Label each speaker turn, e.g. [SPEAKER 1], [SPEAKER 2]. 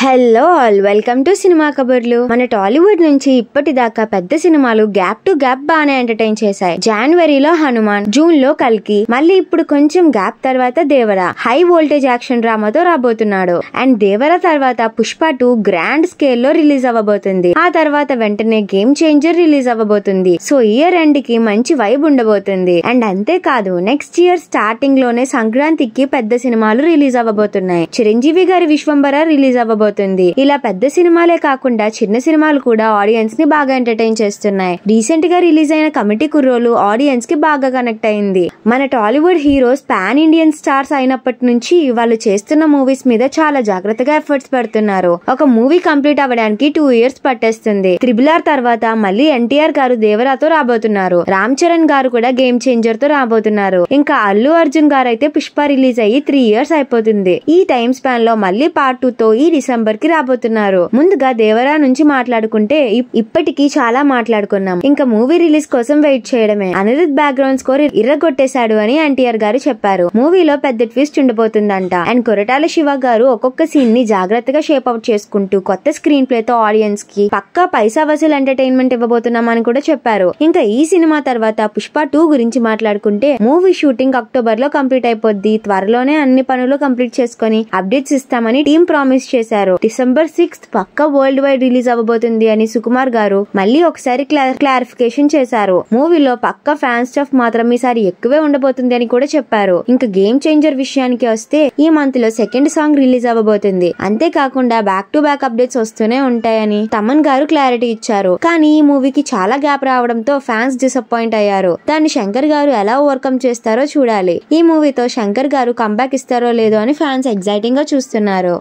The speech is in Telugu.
[SPEAKER 1] Hello all, welcome to cinema కబుర్లు. మన టాలీవుడ్ నుంచి ఇప్పటిదాకా పెద్ద సినిమాలు గ్యాప్ టు గ్యాప్ బాగానే ఎంటర్టైన్ చేశాయి. జనవరిలో హనుమాన్, జూన్ లో కల్కి, మళ్ళీ ఇప్పుడు కొంచెం గ్యాప్ తర్వాత దేవరా హై వోల్టేజ్ యాక్షన్ డ్రామాతో రాబోతున్నాడు. అండ్ దేవరా తర్వాత పుష్ప 2 గ్రాండ్ స్కేల్ లో రిలీజ్ అవ్వబోతుంది. ఆ తర్వాత వెంటనే గేమ్ చేంజర్ రిలీజ్ అవ్వబోతుంది. సో ఇయర్ ఎండ్ కి మంచి వైబ్ ఉండబోతుంది. అండ్ అంతేకాదు, నెక్స్ట్ ఇయర్ స్టార్టింగ్ లోనే సంక్రాంతికి పెద్ద సినిమాలు రిలీజ్ అవ్వబోతున్నాయి. చిరంజీవి గారి విశ్వంబర రిలీజ్ అవ్వబోతుంది. ఇలా పెద్ద సినిమాలే కాకుండా చిన్న సినిమాలు కూడా ఆడియన్స్ ని బాగా ఎంటర్టైన్ చేస్తున్నాయి. రీసెంట్ గా రిలీజ్ అయిన కమిటీ కుర్రోలు ఆడియన్స్ కి బాగా కనెక్ట్ అయింది. మన Tollywood heroes pan Indian stars అయినప్పటి నుంచి వాళ్ళు చేస్తున్న మూవీస్ మీద చాలా జాగ్రత్తగా ఎఫర్ట్స్ పెడుతున్నారు. ఒక మూవీ కంప్లీట్ అవ్వడానికి 2 years పట్టేస్తుంది. RRR తర్వాత మళ్ళీ ఎన్టీఆర్ గారు దేవరాతో రాబోతున్నారు. రామ్ చరణ్ గారు కూడా గేమ్ చేంజర్ తో రాబోతున్నారు. ఇంకా అల్లు అర్జున్ గారు అయితే పుష్ప రిలీజ్ అయ్యి 3 years అయిపోతుంది. ఈ టైం స్పాన్ లో మళ్ళీ పార్ట్ 2 తో ఈ డిసెంబర్ కి రాబోతున్నారు. ముందుగా దేవరా నుంచి మాట్లాడుకుంటే ఇప్పటికీ చాలా మాట్లాడుకున్నాం. ఇంకా మూవీ రిలీజ్ కోసం వెయిట్ చేయడమే. అనిరుద్ బ్యాక్గ్రౌండ్ స్కోర్ ఇర్రగొట్టేశాడు అని ఎన్టీఆర్ గారు చెప్పారు. మూవీలో పెద్ద ట్విస్ట్ ఉండబోతుందంట. అండ్ కొరటాల శివ గారు ఒక్కొక్క సీన్ ని జాగ్రత్తగా షేప్ అవుట్ చేసుకుంటూ కొత్త స్క్రీన్ ప్లే తో ఆడియన్స్ కి పక్కా పైసా వసూలు ఎంటర్టైన్మెంట్ ఇవ్వబోతున్నామని కూడా చెప్పారు. ఇంకా ఈ సినిమా తర్వాత పుష్ప 2 గురించి మాట్లాడుకుంటే మూవీ షూటింగ్ అక్టోబర్ లో కంప్లీట్ అయిపోద్ది. త్వరలోనే అన్ని పనులు కంప్లీట్ చేసుకుని అప్డేట్స్ ఇస్తామని టీం ప్రామిస్ చేశారు. December 6th పక్కా వరల్డ్ వైడ్ రిలీజ్ అవ్వబోతుంది అని సుకుమార్ గారు మళ్ళీ ఒకసారి క్లారిఫికేషన్ చేశారు. మూవీలో పక్కా ఫ్యాన్ స్టఫ్ మాత్రం ఈసారి ఎక్కువే ఉండబోతుంది అని కూడా చెప్పారు. ఇంకా గేమ్ చేంజర్ విషయానికి వస్తే ఈ మంత్ లో సెకండ్ సాంగ్ రిలీజ్ అవ్వబోతుంది. అంతేకాకుండా బ్యాక్ టు బ్యాక్ అప్డేట్స్ వస్తూనే ఉంటాయని తమన్ గారు క్లారిటీ ఇచ్చారు. కానీ ఈ మూవీకి చాలా గ్యాప్ రావడంతో ఫ్యాన్స్ డిసప్పాయింట్ అయ్యారు. దాన్ని శంకర్ గారు ఎలా ఓవర్కమ్ చేస్తారో చూడాలి. ఈ మూవీతో శంకర్ గారు కంబ్యాక్ ఇస్తారో లేదో అని ఫ్యాన్స్ ఎగ్జైటింగ్ గా చూస్తున్నారు.